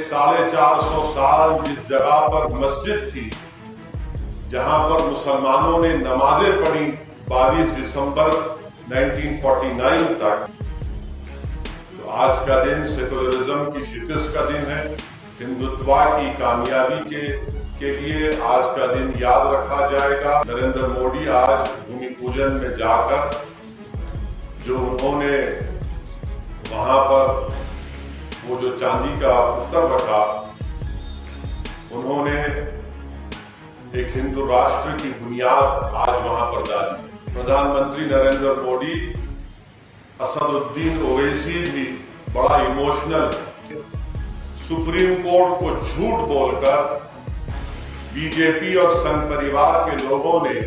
450 साल जिस जगह पर मस्जिद थी, जहां पर मुसलमानों ने नमाजें पढ़ी 22 दिसंबर 1949 तक, तो आज का दिन सेकुलरिज्म की शिकस्त का दिन है। हिंदुत्व की कामयाबी के लिए आज का दिन याद रखा जाएगा। नरेंद्र मोदी आज भूमि पूजन में जाकर जो उन्होंने वहां पर वो जो चांदी का पत्थर रखा, उन्होंने एक हिंदू राष्ट्र की बुनियाद आज वहां पर डाली। प्रधानमंत्री नरेंद्र मोदी, असदुद्दीन ओवैसी भी बड़ा इमोशनल है। सुप्रीम कोर्ट को झूठ बोलकर बीजेपी और संघ परिवार के लोगों ने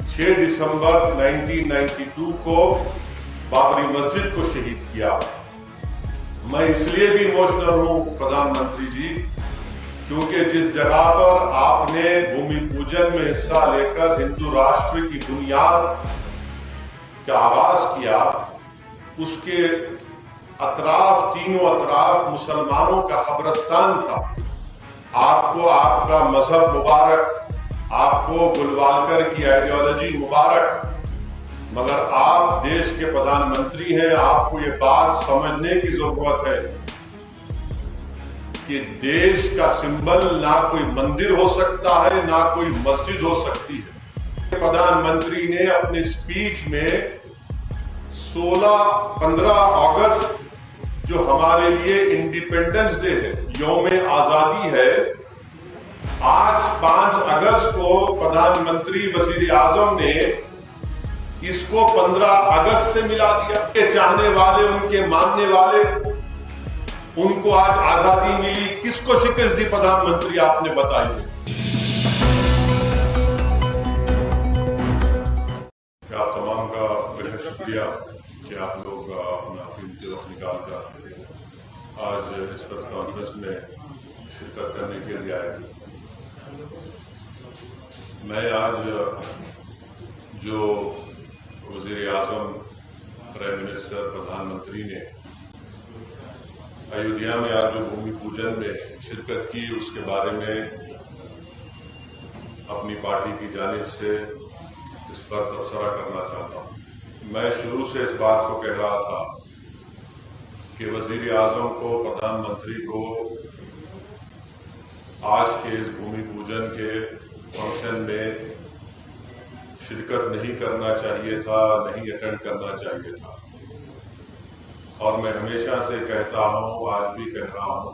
6 दिसंबर 1992 को बाबरी मस्जिद को शहीद किया। मैं इसलिए भी इमोशनल हूं प्रधानमंत्री जी, क्योंकि जिस जगह पर आपने भूमि पूजन में हिस्सा लेकर हिंदू राष्ट्र की बुनियाद का आगाज किया, उसके अतराफ, तीनों अतराफ मुसलमानों का कब्रिस्तान था। आपको आपका मजहब मुबारक, आपको गुलवालकर की आइडियोलॉजी मुबारक, मगर आप देश के प्रधानमंत्री हैं। आपको ये बात समझने की जरूरत है कि देश का सिंबल ना कोई मंदिर हो सकता है, ना कोई मस्जिद हो सकती है। प्रधानमंत्री ने अपनी स्पीच में 15 अगस्त जो हमारे लिए इंडिपेंडेंस डे है, यौम आजादी है, आज 5 अगस्त को प्रधानमंत्री वजीर आजम ने इसको 15 अगस्त से मिला दिया। के चाहने वाले, उनके मानने वाले, उनको आज आजादी मिली, किसको शिकस्त दी प्रधानमंत्री, आपने बताइए। आप तमाम का बेहद शुक्रिया कि आप लोग अपना कीमती वक्त निकाल कर आज इस प्रेस कॉन्फ्रेंस में शिरकत करने के लिए आए। मैं आज जो वजीर आजम, प्राइम मिनिस्टर, प्रधानमंत्री ने अयोध्या में आज जो भूमि पूजन में शिरकत की, उसके बारे में अपनी पार्टी की जानिब से इस पर तबसरा करना चाहता हूं। मैं शुरू से इस बात को कह रहा था कि वजीर आजम को, प्रधानमंत्री को आज के इस भूमि पूजन के फंक्शन में शिरकत नहीं करना चाहिए था, नहीं अटेंड करना चाहिए था। और मैं हमेशा से कहता हूं, आज भी कह रहा हूं,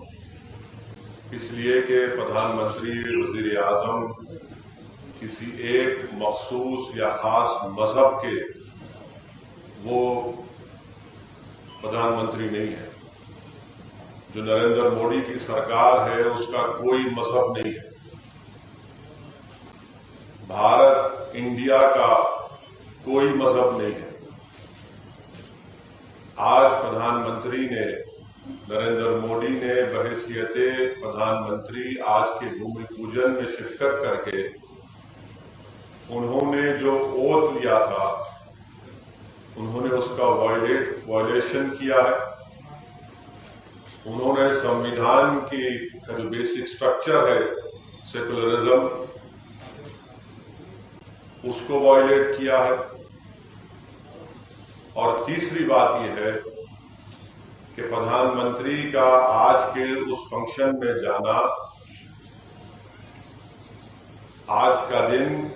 इसलिए कि प्रधानमंत्री, वजीर आजम किसी एक मखसूस या खास मजहब के वो प्रधानमंत्री नहीं है। जो नरेंद्र मोदी की सरकार है, उसका कोई मजहब नहीं है। भारत, इंडिया का कोई मजहब नहीं है। आज प्रधानमंत्री ने, नरेंद्र मोदी ने बहैसियते प्रधानमंत्री आज के भूमि पूजन में शिरकत करके उन्होंने जो ओथ लिया था, उन्होंने उसका वायलेशन किया है। उन्होंने संविधान का जो बेसिक स्ट्रक्चर है, सेकुलरिज्म, उसको वायलेट किया है। और तीसरी बात यह है कि प्रधानमंत्री का आज के उस फंक्शन में जाना, आज का दिन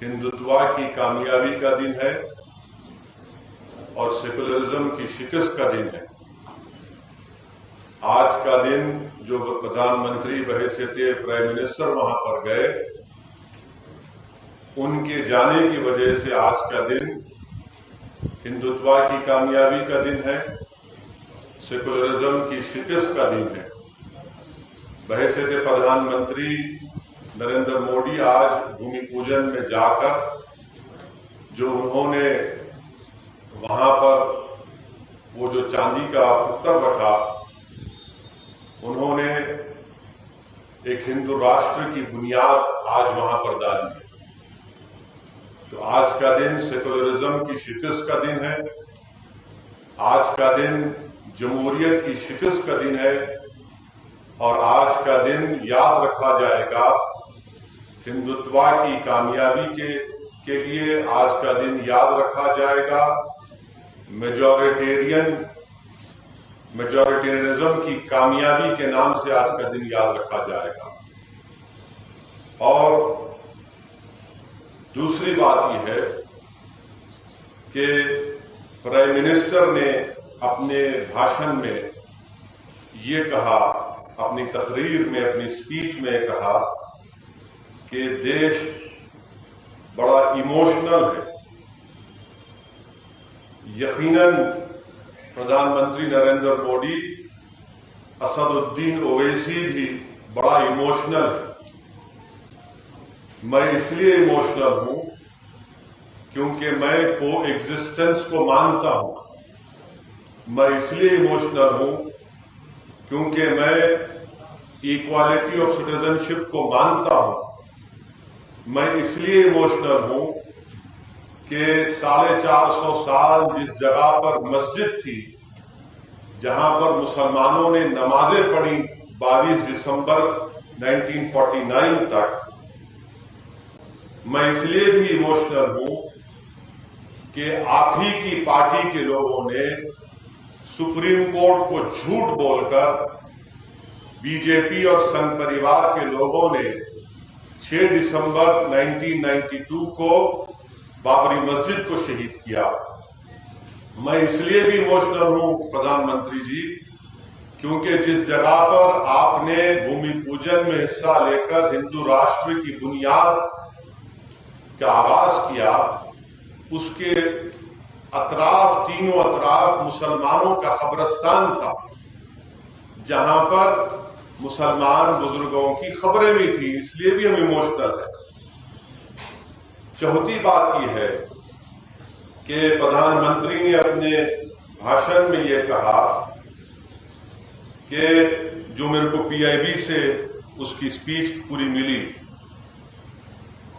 हिंदुत्व की कामयाबी का दिन है और सेकुलरिज्म की शिकस्त का दिन है। आज का दिन जो प्रधानमंत्री बहैसियते प्राइम मिनिस्टर वहां पर गए, उनके जाने की वजह से आज का दिन हिंदुत्व की कामयाबी का दिन है, सेकुलरिज्म की शिकस्त का दिन है। बहैसियते प्रधानमंत्री नरेंद्र मोदी आज भूमि पूजन में जाकर जो उन्होंने वहां पर वो जो चांदी का पत्थर रखा, उन्होंने एक हिंदू राष्ट्र की बुनियाद आज वहां पर डाली है। तो आज का दिन सेकुलरिज्म की शिकस्त का दिन है। आज का दिन जमहूरियत की शिकस्त का दिन है और आज का दिन याद रखा जाएगा। हिंदुत्व की कामयाबी के लिए आज का दिन याद रखा जाएगा। मेजॉरिटेरियनिज्म की कामयाबी के नाम से आज का दिन याद रखा जाएगा। और दूसरी बात यह है कि प्राइम मिनिस्टर ने अपने भाषण में ये कहा, अपनी तकरीर में, अपनी स्पीच में कहा कि देश बड़ा इमोशनल है। यकीनन प्रधानमंत्री नरेंद्र मोदी, असदुद्दीन ओवैसी भी बड़ा इमोशनल है। मैं इसलिए इमोशनल हूं क्योंकि मैं को एग्जिस्टेंस को मानता हूं। मैं इसलिए इमोशनल हूं क्योंकि मैं इक्वालिटी ऑफ सिटीजनशिप को मानता हूं। मैं इसलिए इमोशनल हूं कि 450 साल जिस जगह पर मस्जिद थी, जहां पर मुसलमानों ने नमाजें पढ़ी 22 दिसंबर 1949 तक, मैं इसलिए भी इमोशनल हूं कि आप ही की पार्टी के लोगों ने सुप्रीम कोर्ट को झूठ बोलकर, बीजेपी और संघ परिवार के लोगों ने 6 दिसंबर 1992 को बाबरी मस्जिद को शहीद किया। मैं इसलिए भी इमोशनल हूं प्रधानमंत्री जी क्योंकि जिस जगह पर आपने भूमि पूजन में हिस्सा लेकर हिंदू राष्ट्र की बुनियाद का आगाज किया, उसके अतराफ, तीनों अतराफ मुसलमानों का कब्रिस्तान था, जहां पर मुसलमान बुजुर्गों की खबरें भी थी। इसलिए भी हम इमोशनल हैं। चौथी बात यह है कि प्रधानमंत्री ने अपने भाषण में यह कहा कि जो मेरे को पीआईबी से उसकी स्पीच पूरी मिली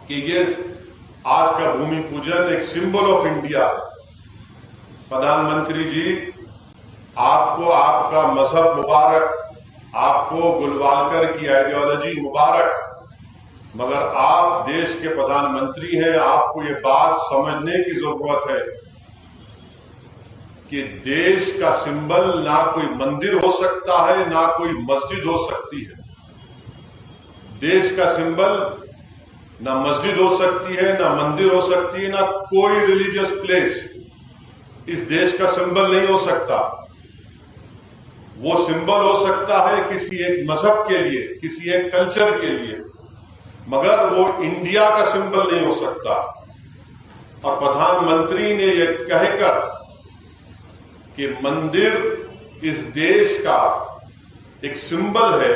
कि ये आज का भूमि पूजन एक सिंबल ऑफ इंडिया है। प्रधानमंत्री जी, आपको आपका मजहब मुबारक, आपको गुलवालकर की आइडियोलॉजी मुबारक, मगर आप देश के प्रधानमंत्री हैं। आपको ये बात समझने की जरूरत है कि देश का सिंबल ना कोई मंदिर हो सकता है, ना कोई मस्जिद हो सकती है। देश का सिंबल ना मस्जिद हो सकती है, ना मंदिर हो सकती है, ना कोई रिलीजियस प्लेस इस देश का सिंबल नहीं हो सकता। वो सिंबल हो सकता है किसी एक मजहब के लिए, किसी एक कल्चर के लिए, मगर वो इंडिया का सिंबल नहीं हो सकता। और प्रधानमंत्री ने यह कहकर कि मंदिर इस देश का एक सिंबल है,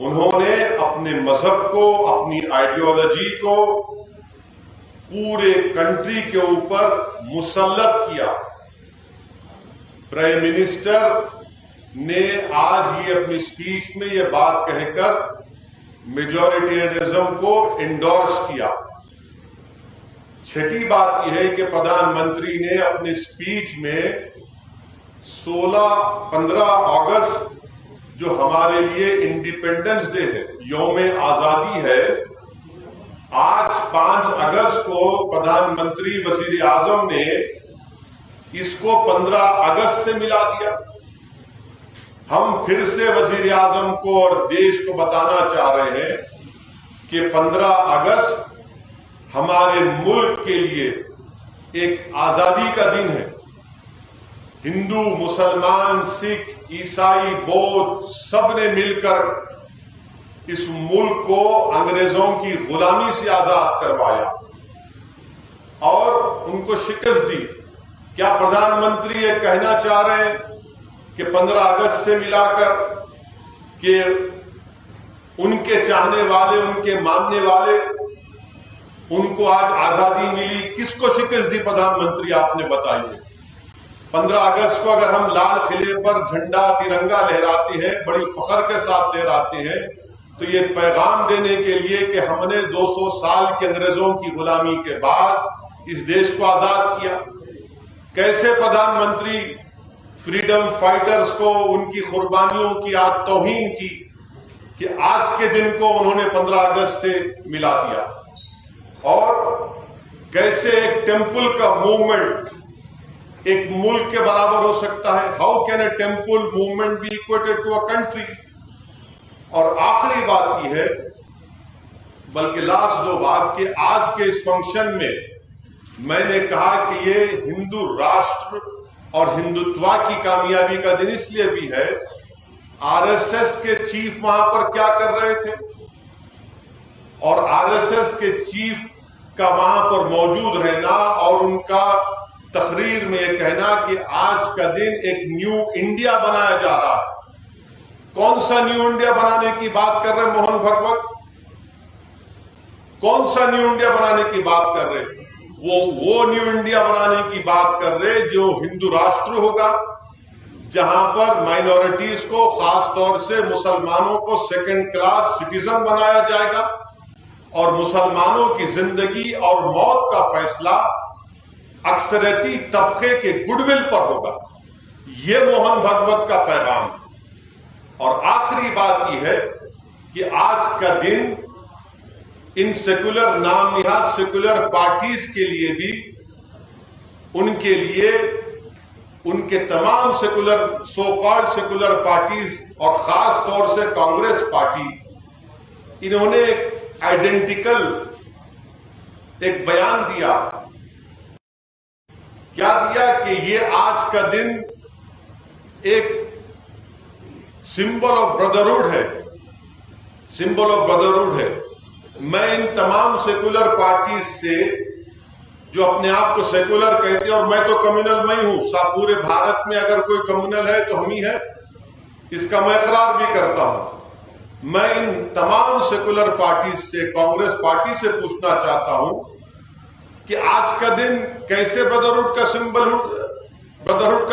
उन्होंने अपने मजहब को, अपनी आइडियोलॉजी को पूरे कंट्री के ऊपर मुसल्लत किया। प्राइम मिनिस्टर ने आज ये अपनी स्पीच में ये बात कहकर मेजॉरिटेरियनिज्म को इंडोर्स किया। छठी बात यह है कि प्रधानमंत्री ने अपनी स्पीच में 15 अगस्त जो हमारे लिए इंडिपेंडेंस डे है, यौम आजादी है, आज 5 अगस्त को प्रधानमंत्री वजीर आजम ने इसको 15 अगस्त से मिला दिया। हम फिर से वजीर आजम को और देश को बताना चाह रहे हैं कि 15 अगस्त हमारे मुल्क के लिए एक आजादी का दिन है। हिंदू, मुसलमान, सिख, ईसाई, बौद्ध सब ने मिलकर इस मुल्क को अंग्रेजों की गुलामी से आजाद करवाया और उनको शिकस्त दी। क्या प्रधानमंत्री ये कहना चाह रहे हैं कि 15 अगस्त से मिलाकर कि उनके चाहने वाले, उनके मानने वाले, उनको आज आजादी मिली? किसको शिकस्त दी प्रधानमंत्री, आपने बताइए। 15 अगस्त को अगर हम लाल किले पर झंडा, तिरंगा लहराते हैं, बड़ी फख्र के साथ लहराते हैं, तो ये पैगाम देने के लिए कि हमने 200 साल के अंग्रेजों की गुलामी के बाद इस देश को आजाद किया। कैसे प्रधानमंत्री फ्रीडम फाइटर्स को उनकी कुर्बानियों की आज तौहीन की कि आज के दिन को उन्होंने 15 अगस्त से मिला दिया। और कैसे एक टेंपल का मूवमेंट एक मुल्क के बराबर हो सकता है? How can a temple movement be equated to a country? और आखिरी बात यह है, बल्कि लास्ट दो बात, कि आज के इस फंक्शन में मैंने कहा कि ये हिंदू राष्ट्र और हिंदुत्व की कामयाबी का दिन इसलिए भी है, आरएसएस के चीफ वहां पर क्या कर रहे थे और आरएसएस के चीफ का वहां पर मौजूद रहना और उनका तकरीर में यह कहना कि आज का दिन एक न्यू इंडिया बनाया जा रहा है। कौन सा न्यू इंडिया बनाने की बात कर रहे मोहन भागवत? कौन सा न्यू इंडिया बनाने की बात कर रहे? वो न्यू इंडिया बनाने की बात कर रहे जो हिंदू राष्ट्र होगा, जहां पर माइनॉरिटीज को, खास तौर से मुसलमानों को सेकंड क्लास सिटीजन बनाया जाएगा और मुसलमानों की जिंदगी और मौत का फैसला अक्सरियती तबके के गुडविल पर होगा। यह मोहन भागवत का पैगाम है। और आखिरी बात यह है कि आज का दिन इन सेकुलर, नाम निहाद सेकुलर पार्टीज के लिए भी, उनके लिए, उनके तमाम secular, so called secular parties और खास तौर से कांग्रेस पार्टी, इन्होंने एक आइडेंटिकल एक बयान दिया। क्या दिया? कि ये आज का दिन एक सिंबल ऑफ ब्रदरहुड है, सिंबल ऑफ ब्रदरहुड है। मैं इन तमाम सेकुलर पार्टीज से, जो अपने आप को सेकुलर कहते हैं, और मैं तो कम्युनल मैं हूं, पूरे भारत में अगर कोई कम्युनल है तो हम ही है, इसका मैं इकरार भी करता हूं। मैं इन तमाम सेकुलर पार्टीज से, कांग्रेस पार्टी से पूछना चाहता हूं कि आज का दिन कैसे ब्रदरहुड का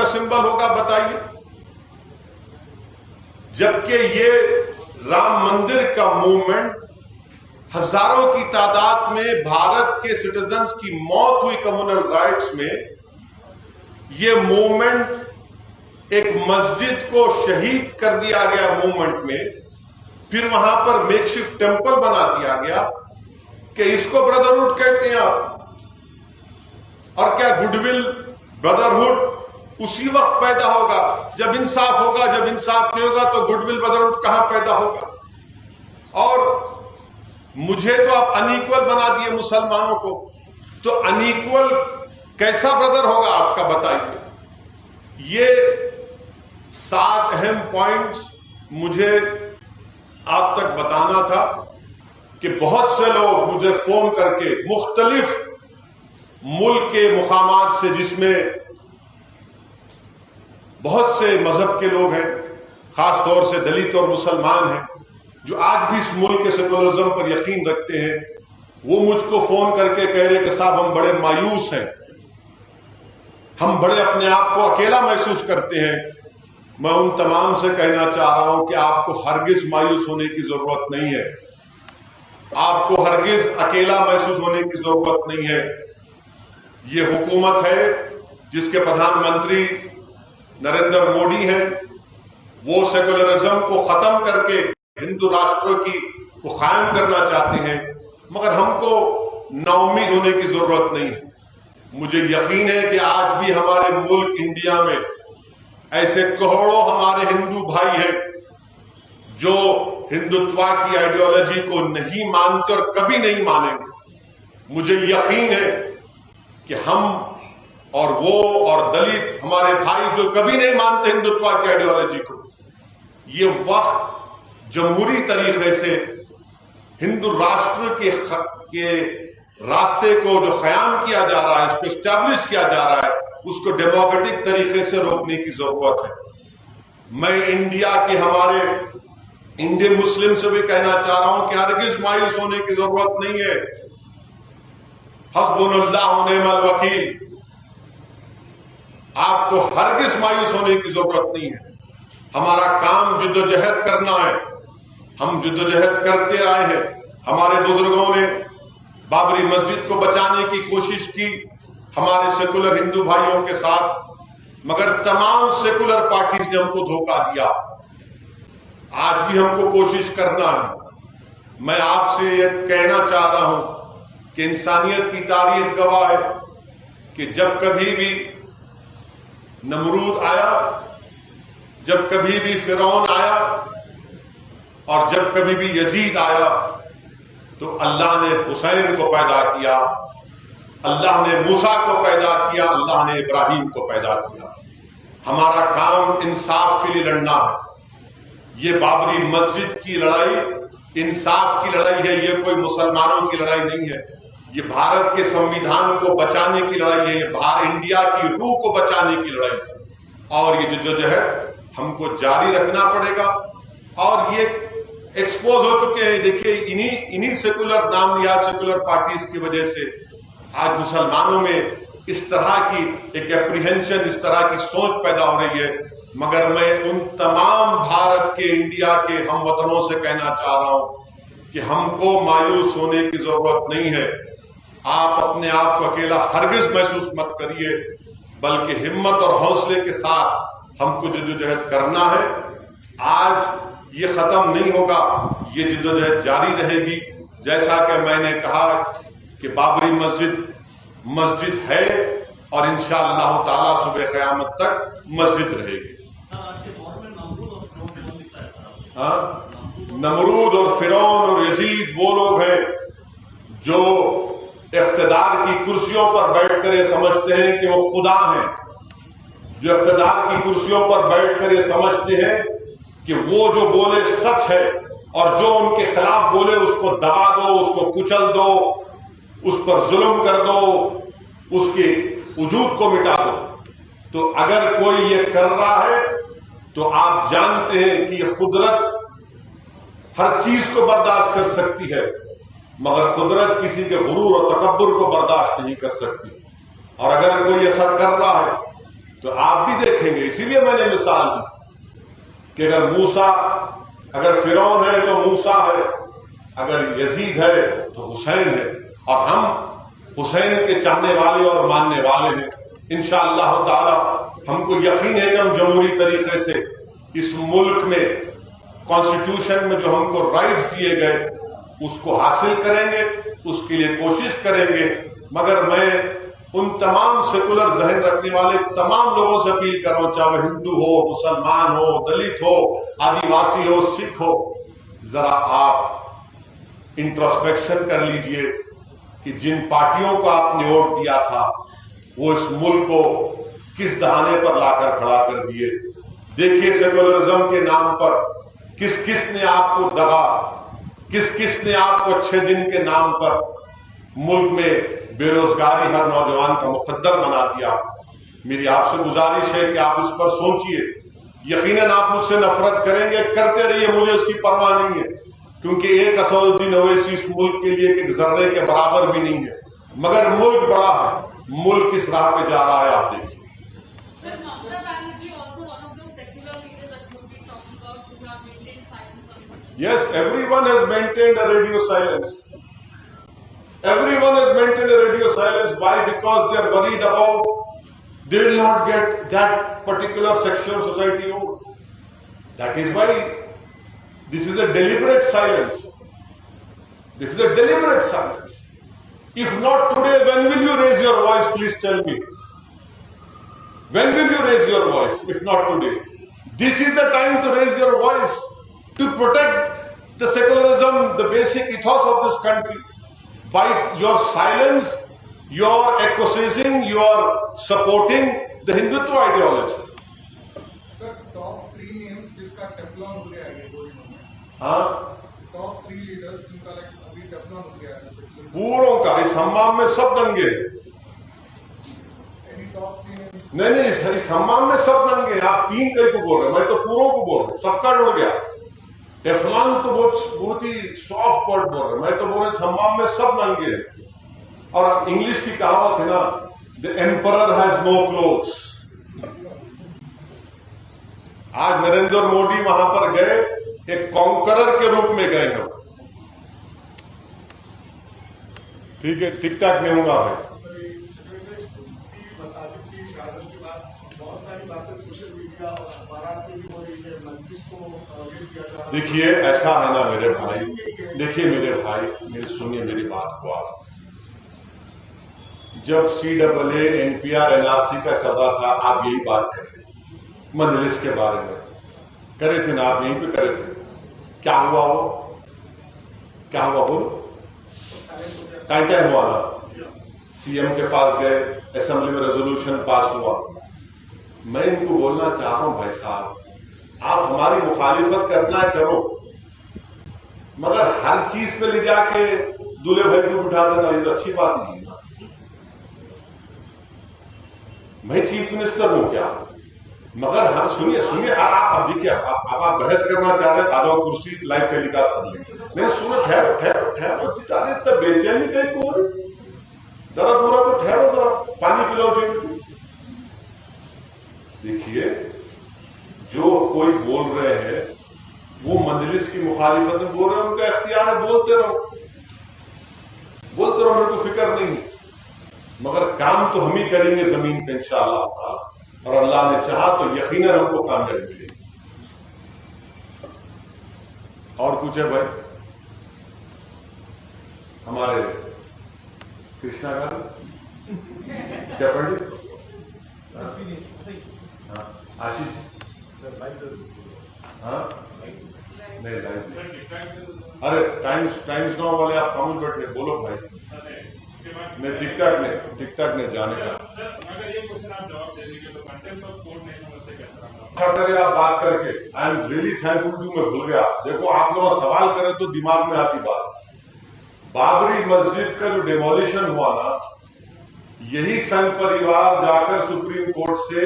सिंबल होगा, बताइए। जबकि ये राम मंदिर का मूवमेंट, हजारों की तादाद में भारत के सिटीजन्स की मौत हुई कम्युनल राइट्स में, ये मूवमेंट एक मस्जिद को शहीद कर दिया गया मूवमेंट में, फिर वहां पर मेकशिफ्ट टेंपल बना दिया गया कि इसको ब्रदरहुड कहते हैं आप। और क्या गुडविल, ब्रदरहुड उसी वक्त पैदा होगा जब इंसाफ होगा। जब इंसाफ नहीं होगा तो गुडविल, ब्रदरहुड कहां पैदा होगा? और मुझे तो आप अनइक्वल बना दिए मुसलमानों को, तो अनइक्वल कैसा ब्रदर होगा आपका, बताइए। ये 7 अहम पॉइंट्स मुझे आप तक बताना था कि बहुत से लोग मुझे फोन करके मुख्तलिफ मुल्क के मुकामात से, जिसमें बहुत से मजहब के लोग हैं, खास तौर से दलित और मुसलमान हैं, जो आज भी इस मुल्क के सेकुलरिज्म पर यकीन रखते हैं, वो मुझको फोन करके कह रहे कि साहब हम बड़े मायूस हैं, हम बड़े अपने आप को अकेला महसूस करते हैं। मैं उन तमाम से कहना चाह रहा हूं कि आपको हरगिज मायूस होने की जरूरत नहीं है, आपको हरगिज अकेला महसूस होने की जरूरत नहीं है। ये हुकूमत है जिसके प्रधानमंत्री नरेंद्र मोदी हैं, वो सेकुलरिज्म को खत्म करके हिंदू राष्ट्र को कायम करना चाहते हैं, मगर हमको नाउम्मीद होने की जरूरत नहीं है। मुझे यकीन है कि आज भी हमारे मुल्क इंडिया में ऐसे करोड़ों हमारे हिंदू भाई हैं जो हिंदुत्व की आइडियोलॉजी को नहीं मानते और कभी नहीं मानेंगे। मुझे यकीन है कि हम और वो और दलित हमारे भाई जो कभी नहीं मानते हिंदुत्व की आइडियोलॉजी को, ये वक्त जमहूरी तरीके से हिंदू राष्ट्र के रास्ते को जो क़याम किया जा रहा है, उसको स्टैब्लिश किया जा रहा है, उसको डेमोक्रेटिक तरीके से रोकने की जरूरत है। मैं इंडिया के हमारे इंडियन मुस्लिम से भी कहना चाह रहा हूं कि हरगिज मायूस होने की जरूरत नहीं है। हस्बुनल्लाह व निअमल वकील, आपको हरगिज मायूस होने की जरूरत नहीं है। हमारा काम जिद्दोजहद करना है, हम जिद्दोजहद करते आए हैं। हमारे बुजुर्गों ने बाबरी मस्जिद को बचाने की कोशिश की हमारे सेकुलर हिंदू भाइयों के साथ, मगर तमाम सेकुलर पार्टीज ने हमको धोखा दिया। आज भी हमको कोशिश करना है। मैं आपसे यह कहना चाह रहा हूं कि इंसानियत की तारीख गवाह है कि जब कभी भी नमरूद आया, जब कभी भी फिरौन आया और जब कभी भी यजीद आया, तो अल्लाह ने हुसैन को पैदा किया, अल्लाह ने मूसा को पैदा किया, अल्लाह ने इब्राहिम को पैदा किया। हमारा काम इंसाफ के लिए लड़ना है। ये बाबरी मस्जिद की लड़ाई इंसाफ की लड़ाई है, ये कोई मुसलमानों की लड़ाई नहीं है। ये भारत के संविधान को बचाने की लड़ाई है, ये भारत इंडिया की रूह को जमाने की लड़ाई है। और ये जद्दोजहद हमको जारी रखना पड़ेगा। और ये एक्सपोज हो चुके हैं, देखिए इन्हीं सेकुलर नाम निहाद सेकुलर पार्टीज की वजह से आज मुसलमानों में इस तरह की एक एप्रीहेंशन, इस तरह की सोच पैदा हो रही है। मगर मैं उन तमाम भारत के, इंडिया के हमवतनों से कहना चाह रहा हूं कि हमको मायूस होने की जरूरत नहीं है। आप अपने आप को अकेला हरगिज महसूस मत करिए, बल्कि हिम्मत और हौसले के साथ हमको जद्दोजहद करना है। आज ये खत्म नहीं होगा, ये जद्दोजहद जारी रहेगी। जैसा कि मैंने कहा कि बाबरी मस्जिद है और इंशाअल्लाह ताला सुबह क़यामत तक मस्जिद रहेगी। हाँ, नमरूद और फिरौन और यजीद वो लोग हैं जो इख्तिदार की कुर्सियों पर बैठकर ये समझते हैं कि वो खुदा हैं, जो इख्तिदार की कुर्सियों पर बैठकर ये समझते हैं कि वो जो बोले सच है और जो उनके खिलाफ बोले उसको दबा दो, उसको कुचल दो, उस पर जुल्म कर दो, उसके वजूद को मिटा दो। तो अगर कोई ये कर रहा है तो आप जानते हैं कि ये कुदरत हर चीज को बर्दाश्त कर सकती है, मगर कुदरत किसी के गुरूर और तकब्बुर को बर्दाश्त नहीं कर सकती। और अगर कोई ऐसा कर रहा है तो आप भी देखेंगे। इसीलिए मैंने मिसाल दी कि अगर फिरौन है तो मूसा है, अगर यजीद है तो हुसैन है, और हम हुसैन के चाहने वाले और मानने वाले हैं। इंशाअल्लाह ताला हमको यकीन है कि हम जमहूरी तरीके से इस मुल्क में कॉन्स्टिट्यूशन में जो हमको राइट्स दिए गए उसको हासिल करेंगे, उसके लिए कोशिश करेंगे। मगर मैं उन तमाम सेकुलर जहन रखने वाले तमाम लोगों से अपील कर रहा हूं, चाहे हिंदू हो, मुसलमान हो, दलित हो, आदिवासी हो, सिख हो, जरा आप इंट्रोस्पेक्शन कर लीजिए कि जिन पार्टियों को आपने वोट दिया था वो इस मुल्क को किस दहाने पर लाकर खड़ा कर दिए। देखिए सेकुलरिज्म के नाम पर किस किस ने आपको दगा, किस किस ने आपको 6 दिन के नाम पर मुल्क में बेरोजगारी हर नौजवान का मुकद्दर बना दिया। मेरी आपसे गुजारिश है कि आप इस पर सोचिए। यकीनन आप मुझसे नफरत करेंगे, करते रहिए, मुझे उसकी परवाह नहीं है, क्योंकि एक असदुद्दीन ओवैसी इस मुल्क के लिए एक जर्रे के बराबर भी नहीं है। मगर मुल्क बड़ा है, मुल्क किस राह पे जा रहा है आप देखिए। Yes, everyone has maintained a radio silence. Everyone has maintained a radio silence. Why? Because they are worried about they will not get that particular section of society over. That is why this is a deliberate silence. This is a deliberate silence. If not today, when will you raise your voice? Please tell me. When will you raise your voice? If not today. This is the time to raise your voice, to protect the secularism, the basic ethos of this country. By your silence, you are acquiescing, you are supporting the Hindutva ideology. Sir, top 3 names जिसका Teflon हो गया है ये हाँ, top 3 leaders जिनका अभी Teflon हो गया है पूरों का इस हम्माम में सब दंगे। Any top 3 names? नहीं, इस हम्माम में सब दंगे। आप 3 कई को बोल रहे, मैं तो पूरों को बोल रहा हूँ, सबका जुड़ गया। टेफ्लॉन तो बहुत ही सॉफ्ट वर्ड बोल रहे, मैं तो बोल रहा हम्माम में सब नंगे हैं। और इंग्लिश की कहावत है ना, the emperor has no clothes. आज नरेंद्र मोदी वहां पर गए, एक कॉन्करर के रूप में गए हैं। ठीक है, टिक टाक नहीं होगा भाई। मसाजिद की शहादत के बाद बहुत सारी बातें सोशल मीडिया और अखबार में भी हो रही है, मंत्री को टारगेट किया जा रहा है। देखिए ऐसा है ना मेरे भाई, देखिए मेरे भाई, मेरे सुनिए मेरी बात को आप। जब CAA NPR NRC का चल रहा था, आप यही बात कर रहे थे, मजलिस के बारे में करे थे ना, आप यहीं पे करे थे। क्या हुआ वो, क्या हुआ बोलो? टाइम हुआ ना, CM के पास गए, असेंबली में रेजोल्यूशन पास हुआ। मैं इनको बोलना चाह रहा हूं भाई साहब, आप हमारी मुखालिफत करना है करो, मगर हर चीज पे ले जाके दूल्हे भाई को बिठा देना, ये तो अच्छी बात नहीं है ना। मैं चीफ मिनिस्टर हूं क्या? मगर हम सुनिए सुनिए, आप देखिए, आप बहस करना चाह रहे हैं, आ जाओ कुर्सी, लाइव टेलीकास्ट कर लेंगे। नहीं सुनो, ठहरो ठहरो ठहरो, जितारे तब बेचैनी कहीं को हो रही, जरा पूरा तो ठहरो, जरा पानी पिलाओ जी। देखिए जो कोई बोल रहे हैं वो मजलिस की मुखालिफत में बोल रहे हैं, उनका इख्तियार है, बोलते रहो बोलते रहो, मेरे को फिक्र नहीं, मगर काम तो हम ही करेंगे जमीन पे इंशाअल्लाह, और अल्लाह ने चाहा तो यकीनन हमको कामयाबी मिलेगी। और कुछ है भाई? हमारे कृष्णा का चपंडी, आशीष, हाँ नहीं लाइव, अरे टाइम्स नाउ वाले आप खामोश बैठे, बोलो भाई। मैं टिकटॉक ने जाने का, अगर ये क्वेश्चन आप जवाब दे देंगे तो कंटेंट ऑफ कोर्ट नहीं समझते कैसा रहा? अच्छा करे आप बात करके, I am really thankful to, मैं भूल गया। देखो आप लोग सवाल करें तो दिमाग में आती बात। बाबरी मस्जिद का जो डिमोलिशन हुआ ना, यही संघ परिवार जाकर सुप्रीम कोर्ट से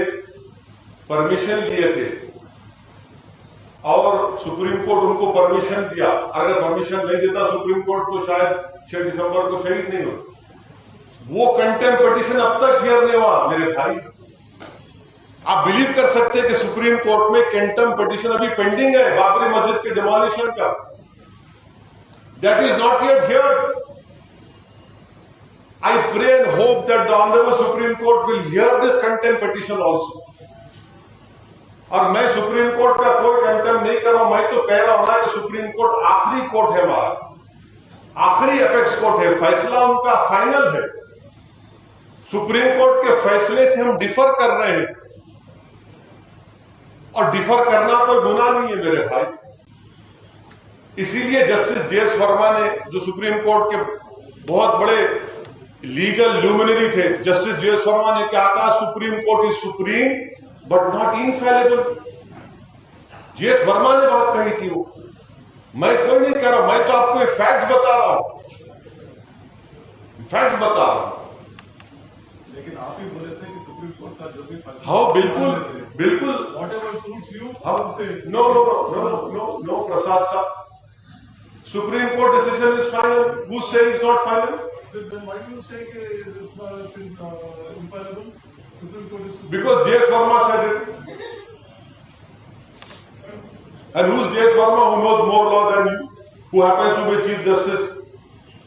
परमिशन लिए थे और सुप्रीम कोर्ट उनको परमिशन दिया। अगर परमिशन नहीं देता सुप्रीम कोर्ट तो शायद 6 दिसंबर को शहीद नहीं होते। वो कंटेम्प्ट पिटीशन अब तक हियर नहीं हुआ मेरे भाई। आप बिलीव कर सकते हैं कि सुप्रीम कोर्ट में कंटेम्प्ट पिटीशन अभी पेंडिंग है बाबरी मस्जिद के डिमोलिशन का। That is not yet heard. I pray and hope that the Honorable Supreme Court will hear this contempt petition also. और मैं सुप्रीम कोर्ट का कोई कंटेम्प्ट नहीं कर रहा हूं, मैं तो कह रहा हूं ना कि सुप्रीम कोर्ट आखिरी कोर्ट है हमारा, आखिरी एपेक्स कोर्ट है, फैसला उनका फाइनल है। सुप्रीम कोर्ट के फैसले से हम डिफर कर रहे हैं और डिफर करना कोई गुनाह नहीं है मेरे भाई। इसीलिए जस्टिस JS वर्मा ने, जो सुप्रीम कोर्ट के बहुत बड़े लीगल ल्यूमिनरी थे, जस्टिस JS वर्मा ने क्या कहा, supreme court is supreme but not infallible. JS Verma ने बात कही थी वो, मैं कोई नहीं कह रहा, मैं तो आपको फैक्ट्स बता रहा हूं, फैक्ट्स बता रहा हूं। लेकिन आप ही बोले थे कि सुप्रीम कोर्ट का जो भी फैसला, हाँ बिल्कुल बिल्कुल, whatever suits you, no no no no no no Prasad साहब, supreme court decision is final, who say it's not final? then why do you say it's not infallible? Supreme Court is Because JS Verma said it. And who's JS Verma, who knows more law than you, who happens to be Chief Justice?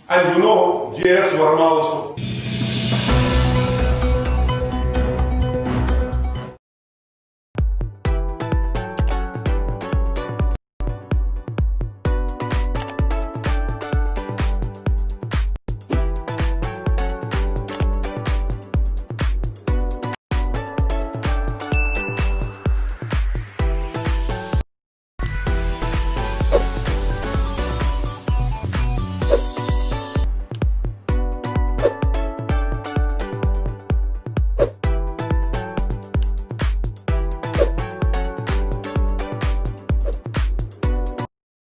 And you know JS Verma also.